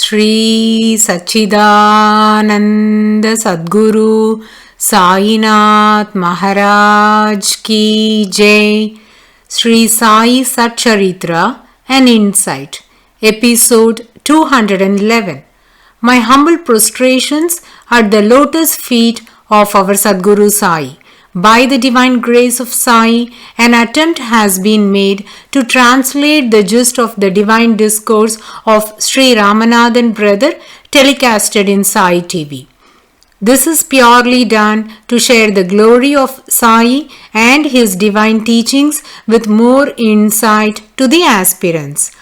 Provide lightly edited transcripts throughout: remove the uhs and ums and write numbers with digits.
Sri Sachidananda Sadguru Sainath Maharaj Ki Jai. Sri Sai SATCHARITRA, an insight. Episode 211. My humble prostrations at the lotus feet of our Sadguru Sai. By the divine grace of Sai, an attempt has been made to translate the gist of the divine discourse of Sri Ramanathan brother telecasted in Sai TV. This is purely done to share the glory of Sai and his divine teachings with more insight to the aspirants.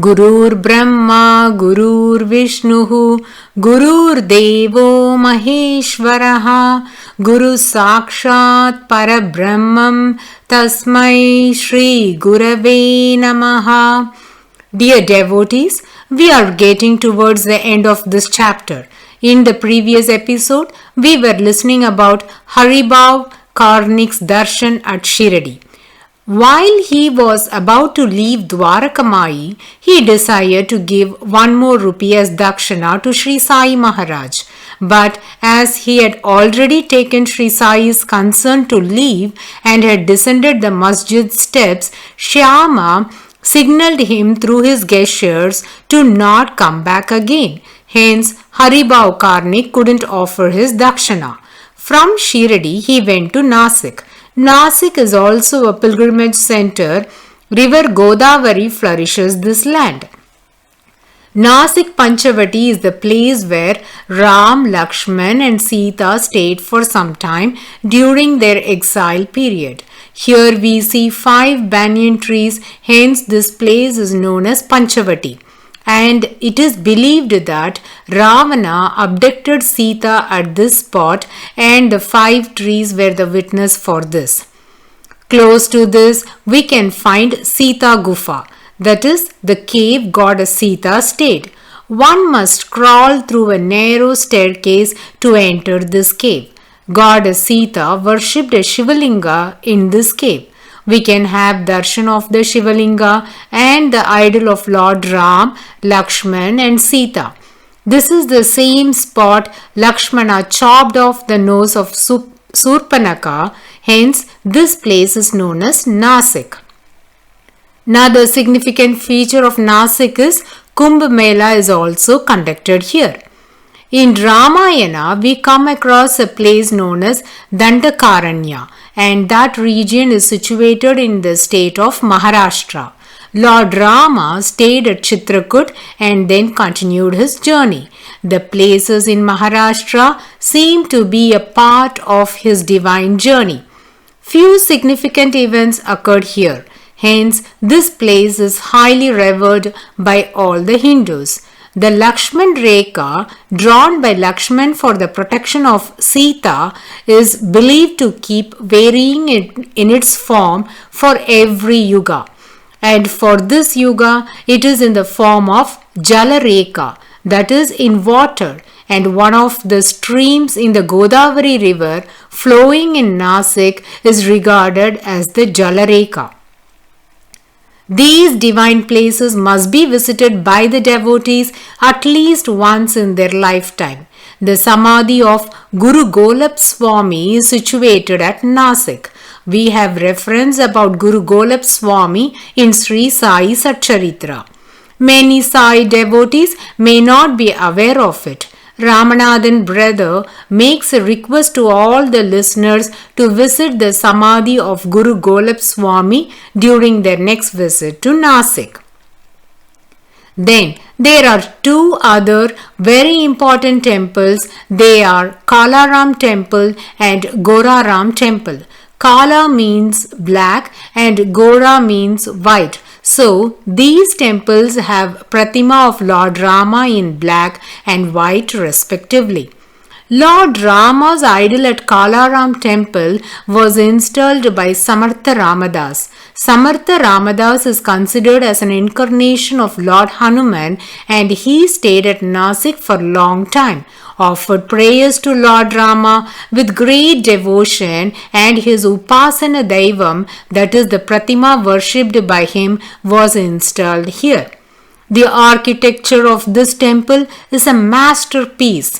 Gurur Brahma, Gurur Vishnu, Gurur Devo Maheshwaraha, Guru Sakshat Parabrahmam, Tasmai Shri Gurave Namaha. Dear devotees, we are getting towards the end of this chapter. In the previous episode, we were listening about Haribhav Karnik's darshan at Shiradi. While he was about to leave Dwarakamai, he desired to give 1 more rupee as dakshana to Sri Sai Maharaj. But as he had already taken Sri Sai's consent to leave and had descended the masjid steps, Shyama signalled him through his gestures to not come back again. Hence, Haribhav Karnik couldn't offer his dakshana. From Shiradi, he went to Nasik. Nasik is also a pilgrimage center. River Godavari flourishes this land. Nasik Panchavati is the place where Ram, Lakshman and Sita stayed for some time during their exile period. Here we see 5 banyan trees, hence this place is known as Panchavati. And it is believed that Ravana abducted Sita at this spot and the 5 trees were the witness for this. Close to this, we can find Sita Gufa, that is the cave goddess Sita stayed. One must crawl through a narrow staircase to enter this cave. Goddess Sita worshipped a Shivalinga in this cave. We can have darshan of the Shivalinga and the idol of Lord Ram, Lakshman and Sita. This is the same spot Lakshmana chopped off the nose of Surpanaka, hence this place is known as Nasik. Another significant feature of Nasik is Kumbh Mela is also conducted here. In Ramayana, we come across a place known as Dandakaranya, and that region is situated in the state of Maharashtra. Lord Rama stayed at Chitrakoot and then continued his journey. The places in Maharashtra seem to be a part of his divine journey. Few significant events occurred here. Hence, this place is highly revered by all the Hindus. The Lakshman Rekha, drawn by Lakshman for the protection of Sita, is believed to keep varying in its form for every yuga. And for this yuga, it is in the form of Jala Rekha, that is in water, and one of the streams in the Godavari river flowing in Nasik is regarded as the Jala Rekha. These divine places must be visited by the devotees at least once in their lifetime. The Samadhi of Guru Golab Swami is situated at Nasik. We have reference about Guru Golab Swami in Sri Sai SATCHARITRA. Many Sai devotees may not be aware of it. Ramanathan brother makes a request to all the listeners to visit the Samadhi of Guru Golab Swami during their next visit to Nasik. Then there are 2 other very important temples. They are Kalaram temple and Goraram temple. Kala means black and Gora means white. So, these temples have Pratima of Lord Rama in black and white respectively. Lord Rama's idol at Kalaram temple was installed by Samartha Ramadas. Samartha Ramadas is considered as an incarnation of Lord Hanuman and he stayed at Nasik for a long time. offered prayers to Lord Rama with great devotion, and his Upasana Daivam, that is the Pratima worshipped by him, was installed here. The architecture of this temple is a masterpiece.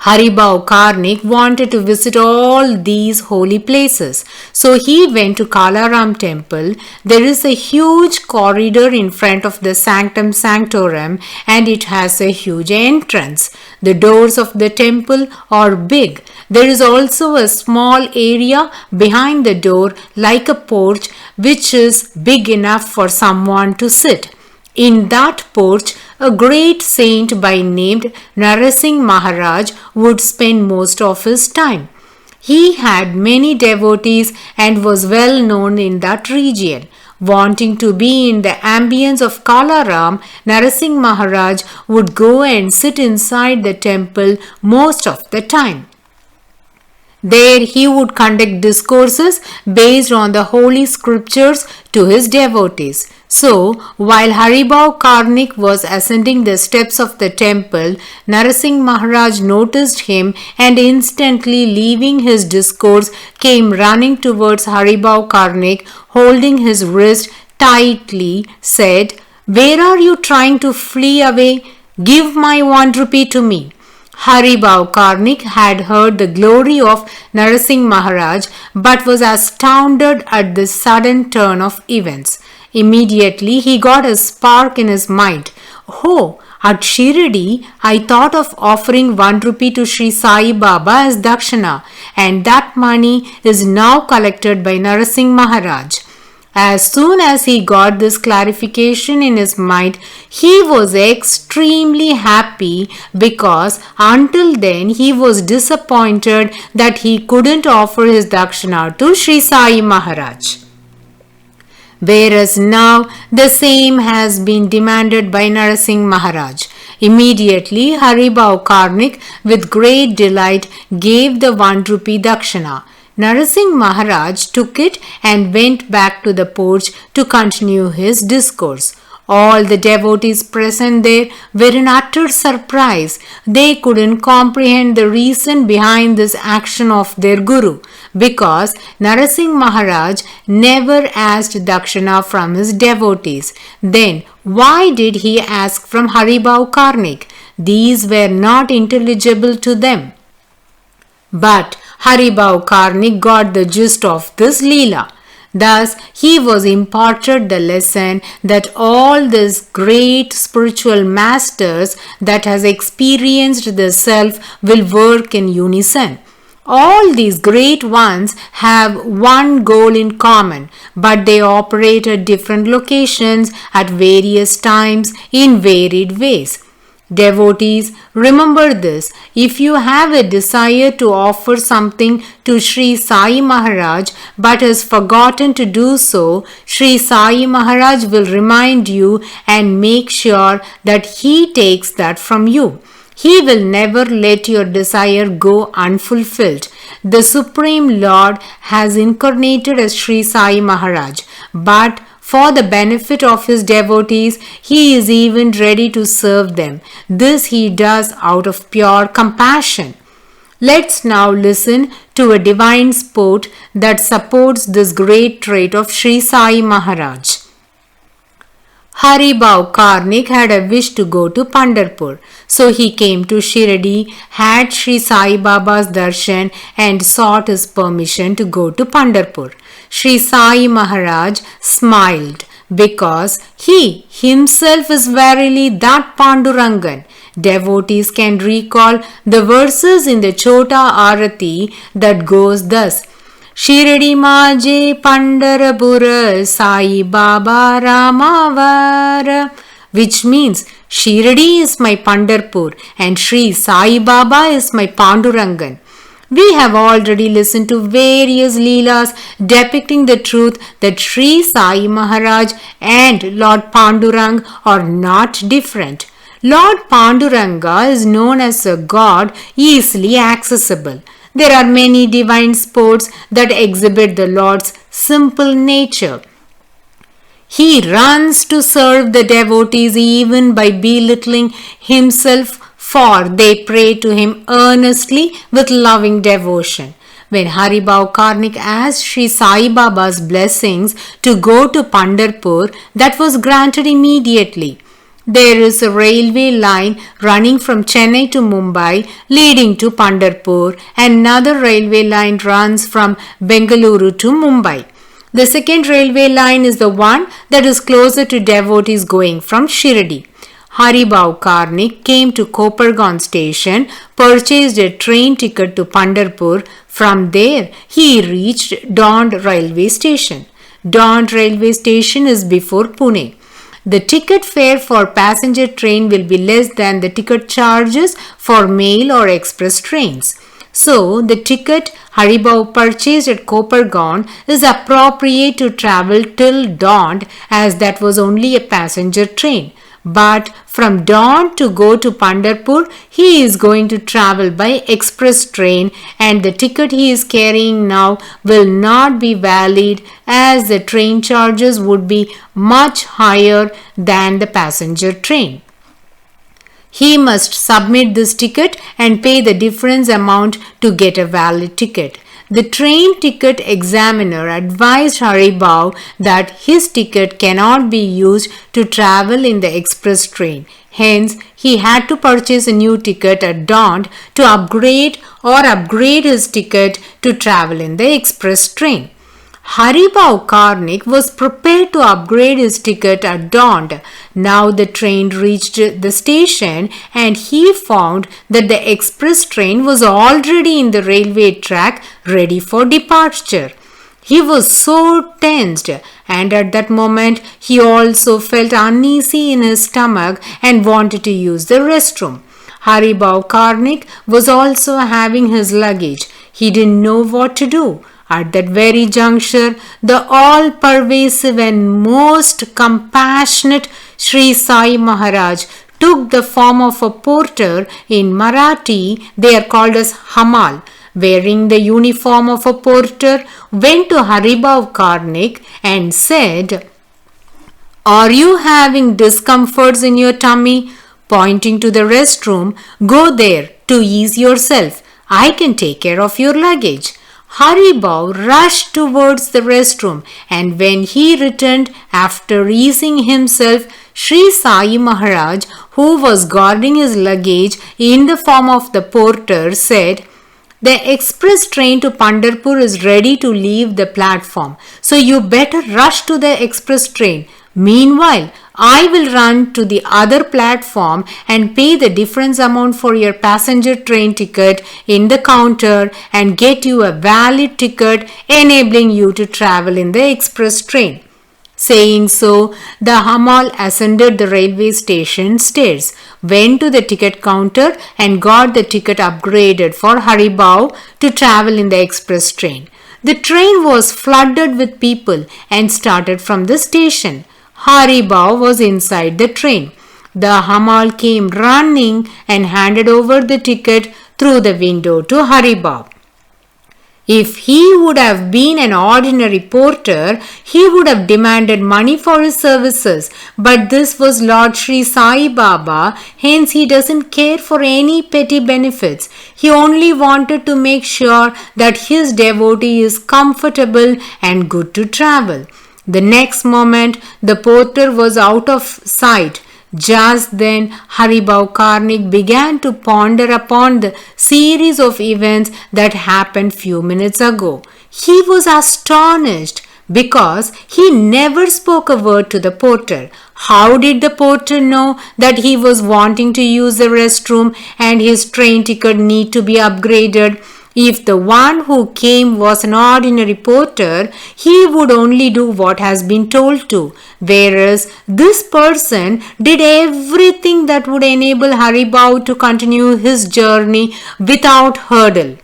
Haribhau Karnik wanted to visit all these holy places. So he went to Kalaram temple. There is a huge corridor in front of the Sanctum Sanctorum, and it has a huge entrance. The doors of the temple are big. There is also a small area behind the door like a porch, which is big enough for someone to sit. In that porch, a great saint by name Narasingh Maharaj would spend most of his time. He had many devotees and was well known in that region. Wanting to be in the ambience of Kalaram, Narasingh Maharaj would go and sit inside the temple most of the time. There he would conduct discourses based on the holy scriptures to his devotees. So, while Haribhau Karnik was ascending the steps of the temple, Narasingh Maharaj noticed him and instantly leaving his discourse came running towards Haribhau Karnik, holding his wrist tightly, said, "Where are you trying to flee away? Give my 1 rupee to me." Haribhau Karnik had heard the glory of Narasingh Maharaj but was astounded at this sudden turn of events. Immediately he got a spark in his mind. "Oh, at Shirdi, I thought of offering 1 rupee to Sri Sai Baba as dakshina, and that money is now collected by Narasingh Maharaj." As soon as he got this clarification in his mind, he was extremely happy because until then he was disappointed that he couldn't offer his dakshina to Sri Sai Maharaj. Whereas now the same has been demanded by Narasingh Maharaj. Immediately Haribhau Karnik with great delight gave the 1 rupee dakshina. Narasingh Maharaj took it and went back to the porch to continue his discourse. All the devotees present there were in utter surprise. They couldn't comprehend the reason behind this action of their Guru, because Narasingh Maharaj never asked dakshina from his devotees. Then why did he ask from Haribhau Karnik? These were not intelligible to them. But Haribhau Karnik got the gist of this Leela. Thus, he was imparted the lesson that all these great spiritual masters that has experienced the self will work in unison. All these great ones have one goal in common, but they operate at different locations at various times in varied ways. Devotees, remember this. If you have a desire to offer something to Sri Sai Maharaj but has forgotten to do so, Sri Sai Maharaj will remind you and make sure that he takes that from you. He will never let your desire go unfulfilled. The Supreme Lord has incarnated as Sri Sai Maharaj, but for the benefit of his devotees, he is even ready to serve them. This he does out of pure compassion. Let's now listen to a divine sport that supports this great trait of Sri Sai Maharaj. Haribhau Karnik had a wish to go to Pandharpur. So he came to Shirdi, had Sri Sai Baba's darshan and sought his permission to go to Pandharpur. Sri Sai Maharaj smiled because he himself is verily that Pandurangan. Devotees can recall the verses in the Chota Arati that goes thus. Shirdi Maje Pandharpur Sai Baba Ramavara, which means Shirdi is my Pandharpur and Sri Sai Baba is my Pandurangan. We have already listened to various Leelas depicting the truth that Sri Sai Maharaj and Lord Pandurang are not different. Lord Panduranga is known as a god easily accessible. There are many divine sports that exhibit the Lord's simple nature. He runs to serve the devotees even by belittling himself for they prayed to him earnestly with loving devotion. When Haribhau Karnik asked Sri Sai Baba's blessings to go to Pandharpur, that was granted immediately. There is a railway line running from Chennai to Mumbai leading to Pandharpur, and another railway line runs from Bengaluru to Mumbai. The second railway line is the one that is closer to devotees going from Shirdi. Haribhau Karnik came to Kopargaon station, purchased a train ticket to Pandharpur. From there, he reached Dond railway station. Dond railway station is before Pune. The ticket fare for passenger train will be less than the ticket charges for mail or express trains. So, the ticket Haribhau purchased at Kopargaon is appropriate to travel till Dond, as that was only a passenger train. But from Dond to go to Pandharpur, he is going to travel by express train, and the ticket he is carrying now will not be valid, as the train charges would be much higher than the passenger train. He must submit this ticket and pay the difference amount to get a valid ticket. The train ticket examiner advised Haribhau that his ticket cannot be used to travel in the express train. Hence, he had to purchase a new ticket at Dond to upgrade his ticket to travel in the express train. Haribhau Karnik was prepared to upgrade his ticket at Dond. Now the train reached the station and he found that the express train was already in the railway track ready for departure. He was so tensed, and at that moment he also felt uneasy in his stomach and wanted to use the restroom. Haribhau Karnik was also having his luggage. He didn't know what to do. At that very juncture, the all-pervasive and most compassionate Sri Sai Maharaj took the form of a porter. In Marathi, they are called as Hamal. Wearing the uniform of a porter, went to Haribhau Karnik and said, "Are you having discomforts in your tummy?" Pointing to the restroom, "Go there to ease yourself. I can take care of your luggage." Haribhau rushed towards the restroom, and when he returned after easing himself, Sri Sai Maharaj, who was guarding his luggage in the form of the porter, said, "The express train to Pandharpur is ready to leave the platform, so you better rush to the express train. Meanwhile, I will run to the other platform and pay the difference amount for your passenger train ticket in the counter and get you a valid ticket enabling you to travel in the express train." Saying so, the Hamal ascended the railway station stairs, went to the ticket counter and got the ticket upgraded for Haribhau to travel in the express train. The train was flooded with people and started from the station. Haribhau was inside the train. The Hamal came running and handed over the ticket through the window to Haribhau. If he would have been an ordinary porter, he would have demanded money for his services. But this was Lord Sri Sai Baba, hence he doesn't care for any petty benefits. He only wanted to make sure that his devotee is comfortable and good to travel. The next moment, the porter was out of sight. Just then, Haribhau Karnik began to ponder upon the series of events that happened few minutes ago. He was astonished because he never spoke a word to the porter. How did the porter know that he was wanting to use the restroom and his train ticket need to be upgraded? If the one who came was an ordinary porter, he would only do what has been told to, whereas this person did everything that would enable Haribhau to continue his journey without hurdle.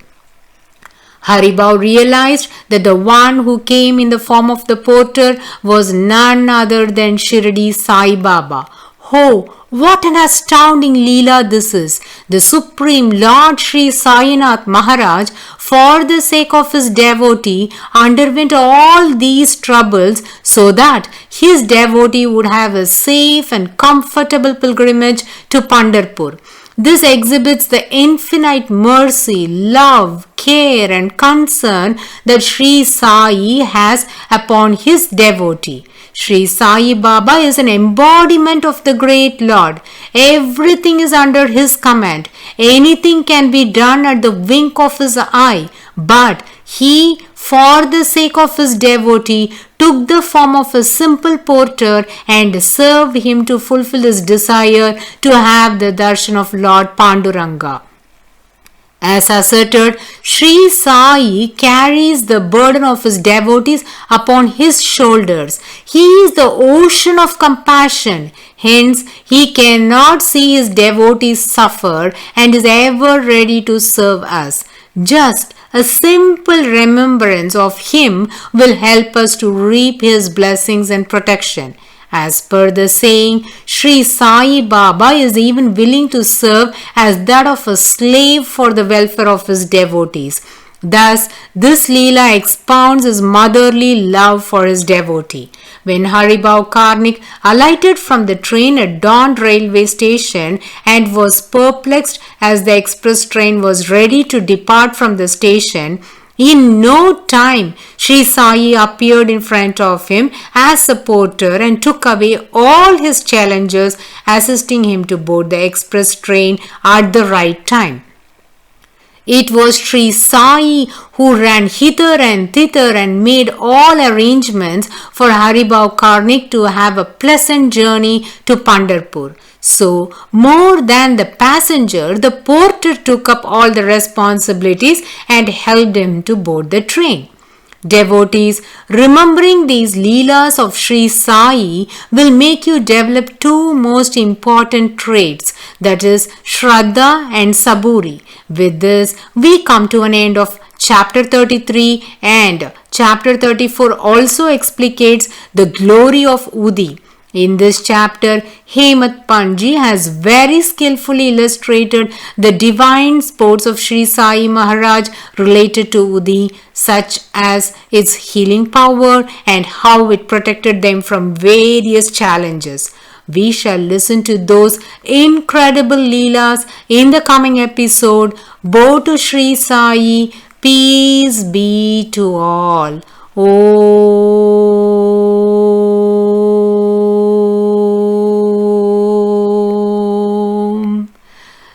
Haribhau realized that the one who came in the form of the porter was none other than Shirdi Sai Baba. Oh, what an astounding Leela this is! The Supreme Lord Sri Sainath Maharaj, for the sake of his devotee, underwent all these troubles so that his devotee would have a safe and comfortable pilgrimage to Pandharpur. This exhibits the infinite mercy, love, care and concern that Sri Sai has upon his devotee. Sri Sai Baba is an embodiment of the great Lord. Everything is under his command. Anything can be done at the wink of his eye. But he, for the sake of his devotee, took the form of a simple porter and served him to fulfill his desire to have the darshan of Lord Panduranga. As asserted, Sri Sai carries the burden of his devotees upon his shoulders. He is the ocean of compassion. Hence, he cannot see his devotees suffer and is ever ready to serve us. Just a simple remembrance of him will help us to reap his blessings and protection. As per the saying, Sri Sai Baba is even willing to serve as that of a slave for the welfare of his devotees. Thus, this Leela expounds his motherly love for his devotee. When Haribhau Karnik alighted from the train at Dawn railway station and was perplexed as the express train was ready to depart from the station, in no time, Sri Sai appeared in front of him as a porter and took away all his challenges, assisting him to board the express train at the right time. It was Sri Sai who ran hither and thither and made all arrangements for Haribhau Karnik to have a pleasant journey to Pandharpur. So, more than the passenger, the porter took up all the responsibilities and helped him to board the train. Devotees, remembering these Leelas of Sri Sai will make you develop two most important traits, that is Shraddha and Saburi. With this, we come to an end of Chapter 33, and Chapter 34 also explicates the glory of Udi. In this chapter, Hemat Panji has very skillfully illustrated the divine sports of Sri Sai Maharaj related to Udi, such as its healing power and how it protected them from various challenges. We shall listen to those incredible Leelas in the coming episode. Bow to Sri Sai. Peace be to all. Om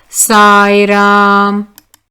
Sai Ram.